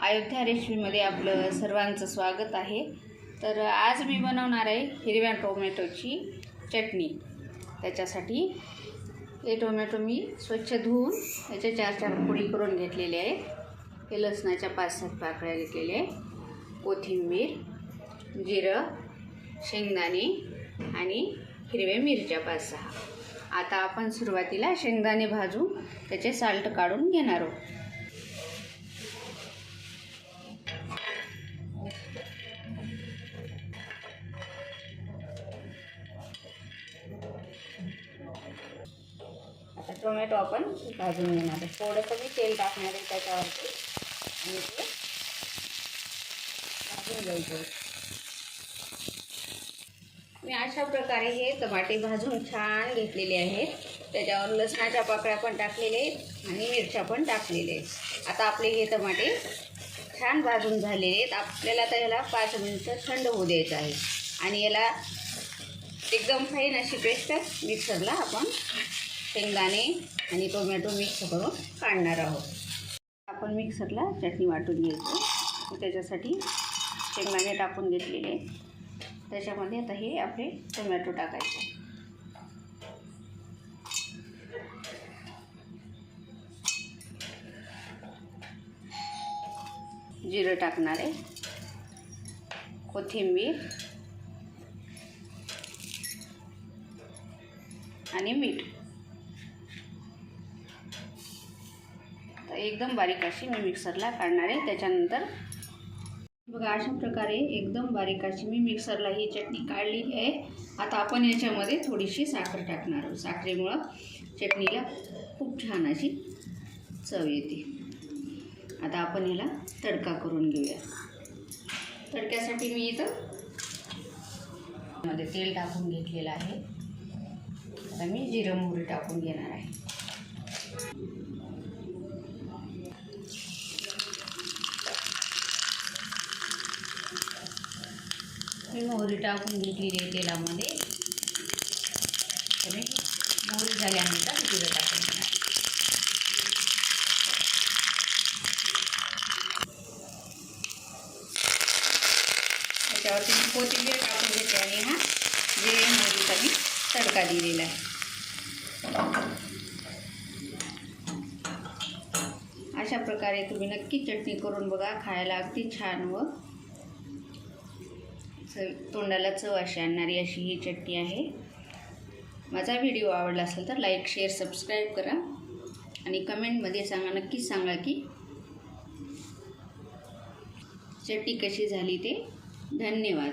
अयोध्या रेसिपीमध्ये आपलं सर्वांचं स्वागत आहे। तर आज मी बनवणार आहे हिरव्या टोमॅटोची चटणी। त्याच्यासाठी हे टोमॅटो मी स्वच्छ धुवून याचे 4-4 फोडी करून घेतलेले आहेत। हे लसणाच्या 5-7 पाकळ्या घेतलेल्या आहेत, कोथिंबीर, जिरं, शेंगदाणे आणि हिरव्या मिरच्या 5-6। आता आपण सुरुवातीला शेंगदाणे भाजून त्याचे साल्ट काढून घेणार आहोत। आता टोमॅटो आपण भाजून घेणार आहे। थोडंसं मी तेल टाकणार आहे त्याच्यावरती आणि ते भाजून घ्यायचं। मी अशा प्रकारे हे टमाटे भाजून छान घेतलेले आहेत। त्याच्यावर लसणाच्या पाकळ्या पण टाकलेले आहेत आणि मिरच्या पण टाकलेले आहेत। आता आपले हे टमाटे छान भाजून झालेले आहेत। आपल्याला तर याला 5 मिनिटं थंड होऊ द्यायचं आहे आणि याला एकदम फाईन अशी पेस्ट मिक्सरला आपण शेंगदाणे आणि टोमॅटो मिक्स करून काढणार आहोत। आपण मिक्सरला चटणी वाटून घ्यायची। त्याच्यासाठी शेंगदाणे टाकून घेतलेले, त्याच्यामध्ये आता हे आपले टोमॅटो टाकायचे, जिरं टाकणार आहे, कोथिंबीर आणि मीठ। तर एकदम बारीक अशी मी मिक्सरला काढणार आहे। त्याच्यानंतर बघा अशा प्रकारे एकदम बारीक अशी मी मिक्सरला ही चटणी काढलेली आहे। आता आपण याच्यामध्ये थोडीशी साखर टाकणार आहोत। साखरेमुळं चटणीला खूप छान अशी चव येते। आता आपण याला तडका करून घेऊया। तडक्यासाठी मी इथं मध्ये तेल टाकून घेतलेलं आहे। आता मी जिरं मोहरी टाकून घेणार आहे। मी मोहरी टाकून घेतलेली आहे तेलामध्ये। तर मोहरी झाल्यानंतर जिरं टाकून घेणार। त्याच्यावरती मी कोथिंबीर टाकून घेते आणि हा जिरे मोहरीचा मी तडका दिलेला आहे। अशा प्रकारे तुम्ही नक्की चटणी करून बघा, खायला अगदी छान व तोंडाला चव अशी आणणारी अशी ही चटणी आहे। माझा व्हिडिओ आवडला असेल तर लाईक, शेअर, सबस्क्राईब करा आणि कमेंटमध्ये सांगा, नक्कीच सांगा की चटणी कशी झाली ते। धन्यवाद।